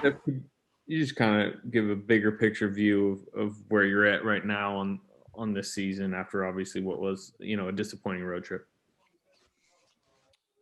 Steph, could you just kind of give a bigger picture view of where you're at right now on this season after obviously what was, a disappointing road trip?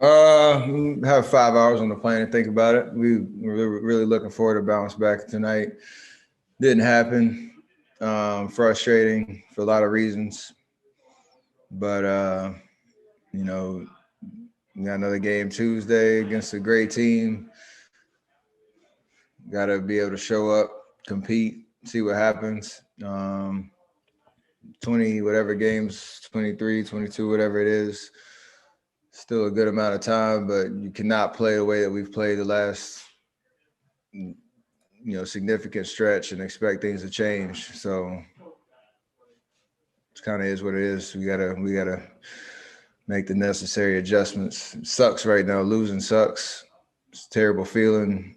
Have 5 hours on the plane to think about it. We're really looking forward to bounce back tonight. Didn't happen. Frustrating for a lot of reasons. But, we got another game Tuesday against a great team. Got to be able to show up, compete, see what happens. 20 whatever games, 23, 22, whatever it is. Still a good amount of time, but you cannot play the way that we've played the last, significant stretch and expect things to change. So it kind of is what it is. We gotta make the necessary adjustments. It sucks right now. Losing sucks. It's a terrible feeling.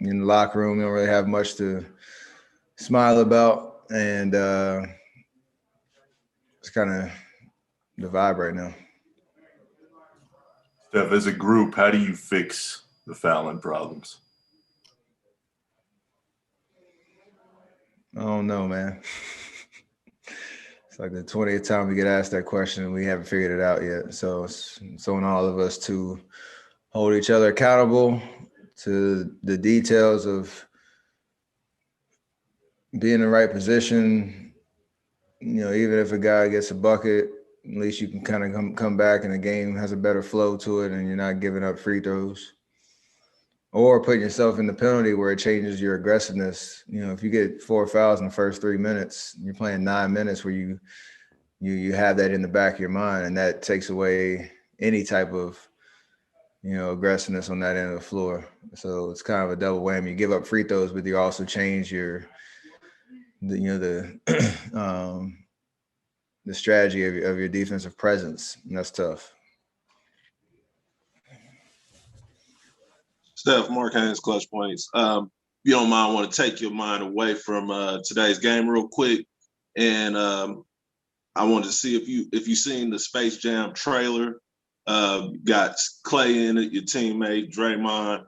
In the locker room, we don't really have much to smile about, and it's kind of the vibe right now. Steph, as a group, how do you fix the fouling problems? I don't know, man. It's like the 20th time we get asked that question, and we haven't figured it out yet. So it's on all of us to hold each other accountable to the details of being in the right position. Even if a guy gets a bucket, at least you can kind of come back and the game has a better flow to it and you're not giving up free throws. Or putting yourself in the penalty where it changes your aggressiveness. If you get 4 fouls in the first 3 minutes, you're playing 9 minutes where you have that in the back of your mind, and that takes away any type of, aggressiveness on that end of the floor. So it's kind of a double whammy. You give up free throws, but you also change the strategy of your defensive presence, and that's tough. Steph, Mark Haynes, Clutch Points. If you don't mind, I want to take your mind away from today's game real quick, and I wanted to see if you seen the Space Jam trailer. Got Clay in it, your teammate Draymond.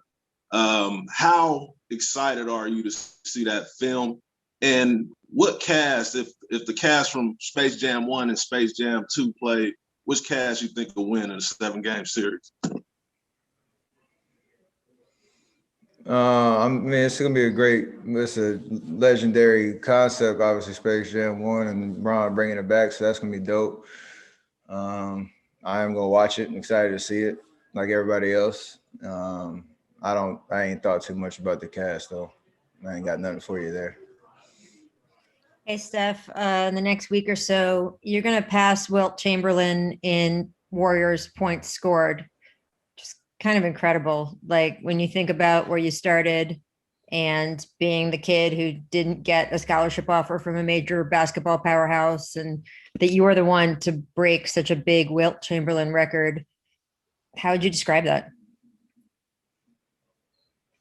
How excited are you to see that film? And what cast, if the cast from Space Jam 1 and Space Jam 2 played, which cast you think will win in a 7-game series? It's going to be it's a legendary concept, obviously, Space Jam 1 and Ron bringing it back, so that's going to be dope. I am going to watch it. I'm excited to see it like everybody else. I ain't thought too much about the cast, though. I ain't got nothing for you there. Hey, Steph, in the next week or so, you're going to pass Wilt Chamberlain in Warriors points scored. Just kind of incredible. Like when you think about where you started and being the kid who didn't get a scholarship offer from a major basketball powerhouse, and that you were the one to break such a big Wilt Chamberlain record. How would you describe that?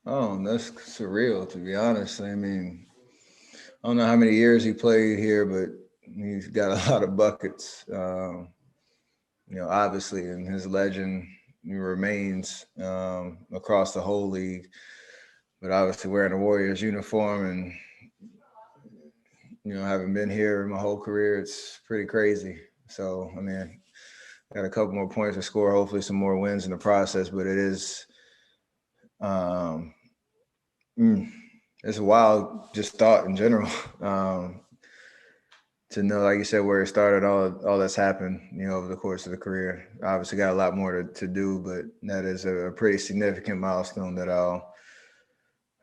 Oh, that's surreal, to be honest. I don't know how many years he played here, but he's got a lot of buckets, obviously, and his legend remains across the whole league. But obviously wearing a Warriors uniform and, having been here my whole career, it's pretty crazy. So, got a couple more points to score, hopefully some more wins in the process, but it is it's a wild just thought in general to know, like you said, where it started, all that's happened, over the course of the career. Obviously got a lot more to do, but that is a pretty significant milestone that I'll,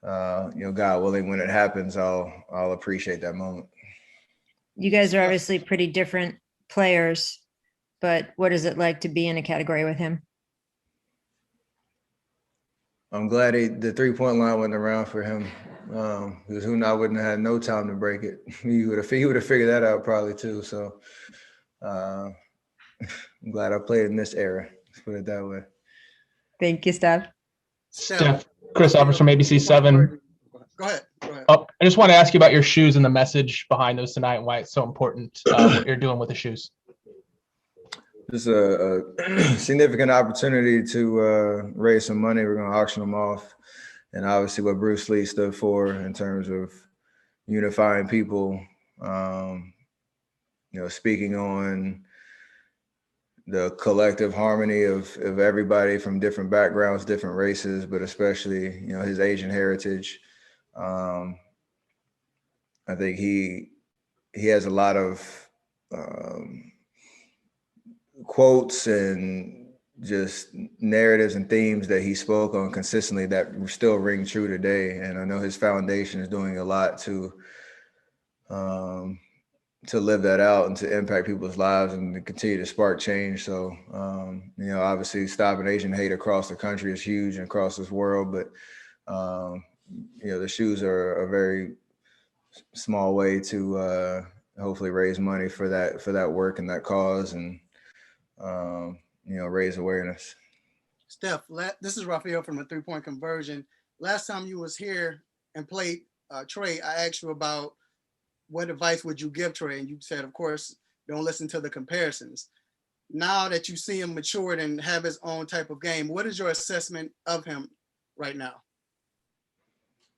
God willing, when it happens, I'll appreciate that moment. You guys are obviously pretty different players, but what is it like to be in a category with him? I'm glad the 3-point line wasn't around for him, because who knows, wouldn't have had no time to break it. He would have figured that out probably too. So I'm glad I played in this era. Let's put it that way. Thank you, Steph. Steph, Chris Evers from ABC7. Go ahead. Oh, I just want to ask you about your shoes and the message behind those tonight and why it's so important what you're doing with the shoes. This is a significant opportunity to raise some money. We're going to auction them off and obviously what Bruce Lee stood for in terms of unifying people, speaking on the collective harmony of everybody from different backgrounds, different races, but especially, his Asian heritage. I think he has a lot of quotes and just narratives and themes that he spoke on consistently that still ring true today. And I know his foundation is doing a lot to live that out and to impact people's lives and to continue to spark change. So, obviously stopping Asian hate across the country is huge and across this world, but, the shoes are a very small way to hopefully raise money for that work and that cause and, raise awareness. Steph, this is Rafael from the 3-point conversion. Last time you was here and played Trey, I asked you about what advice would you give Trey? And you said, of course, don't listen to the comparisons. Now that you see him matured and have his own type of game, what is your assessment of him right now?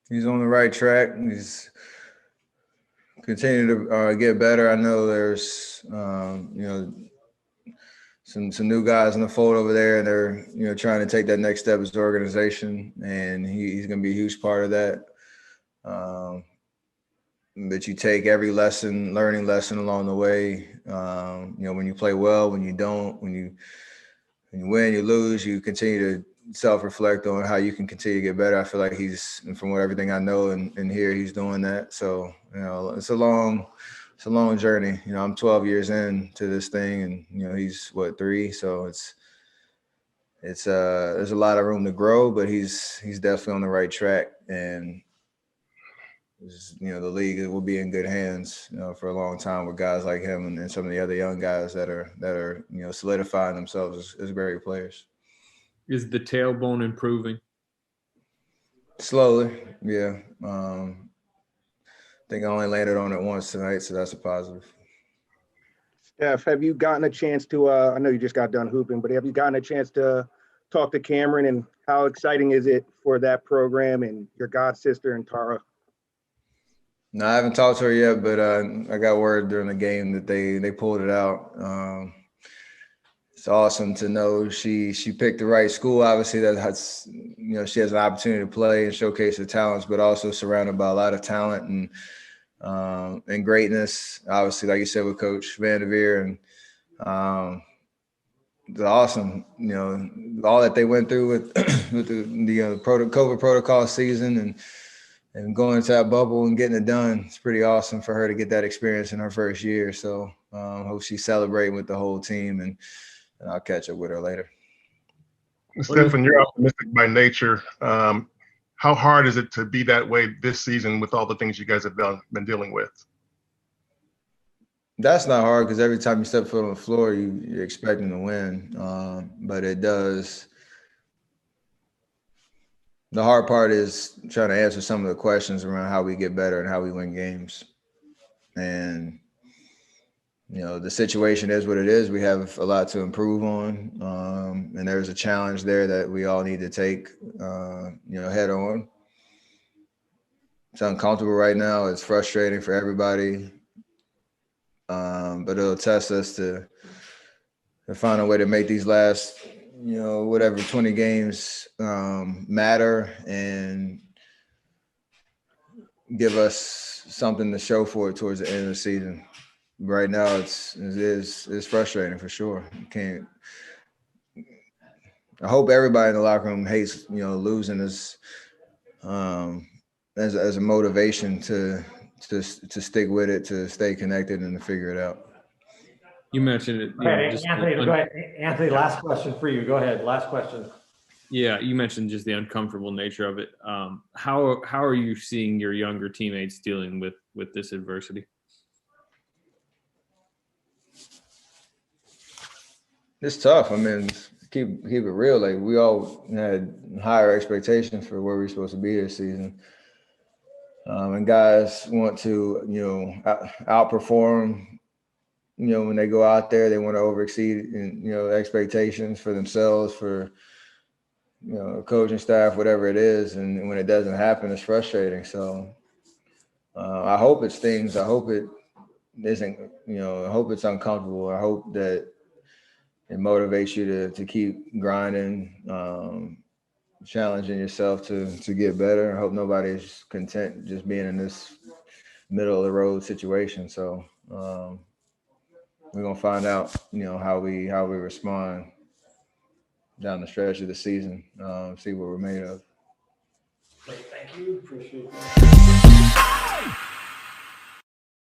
He's on the right track. He's continuing to get better. I know there's, some new guys in the fold over there, and they're, trying to take that next step as an organization, and he's going to be a huge part of that. But you take every learning lesson along the way. When you play well, when you don't, when you win, you lose, you continue to self-reflect on how you can continue to get better. I feel like from everything I know and hear, he's doing that. So, it's a long journey. I'm 12 years into this thing, and he's 3. So there's a lot of room to grow, but he's definitely on the right track, and the league will be in good hands, for a long time with guys like him and some of the other young guys that are solidifying themselves as great players. Is the tailbone improving? Slowly, yeah. I think I only landed on it once tonight, so that's a positive. Steph, have you gotten a chance to, I know you just got done hooping, but have you gotten a chance to talk to Cameron, and how exciting is it for that program and your god sister and Tara? No, I haven't talked to her yet, but I got word during the game that they pulled it out. It's awesome to know she picked the right school. Obviously, that has, she has an opportunity to play and showcase her talents, but also surrounded by a lot of talent and greatness. Obviously, like you said, with Coach Vanderveer, and it's awesome. All that they went through with the COVID protocol season and going into that bubble and getting it done. It's pretty awesome for her to get that experience in her first year. So hope she's celebrating with the whole team, and I'll catch up with her later. Stephen, you're optimistic by nature. How hard is it to be that way this season with all the things you guys have been dealing with? That's not hard, because every time you step foot on the floor, you're expecting to win. But it does. The hard part is trying to answer some of the questions around how we get better and how we win games. And, the situation is what it is. We have a lot to improve on. And there's a challenge there that we all need to take, head on. It's uncomfortable right now. It's frustrating for everybody. But it'll test us to find a way to make these last, 20 games matter and give us something to show for it towards the end of the season. Right now, it's frustrating for sure. I hope everybody in the locker room hates, losing as a motivation to stick with it, to stay connected, and to figure it out. You mentioned it. Anthony, go ahead. Anthony, last question for you. Go ahead. Last question. Yeah, you mentioned just the uncomfortable nature of it. How are you seeing your younger teammates dealing with this adversity? It's tough. I mean, keep it real. Like, we all had higher expectations for where we're supposed to be this season. And guys want to, outperform. When they go out there, they want to overexceed, expectations for themselves, for, coaching staff, whatever it is, and when it doesn't happen, it's frustrating. So I hope it stings. I hope it isn't. I hope it's uncomfortable. I hope that it motivates you to keep grinding, challenging yourself to get better. I hope nobody's content just being in this middle of the road situation. So we're gonna find out, how we respond down the stretch of the season. See what we're made of. Great, thank you. Appreciate that.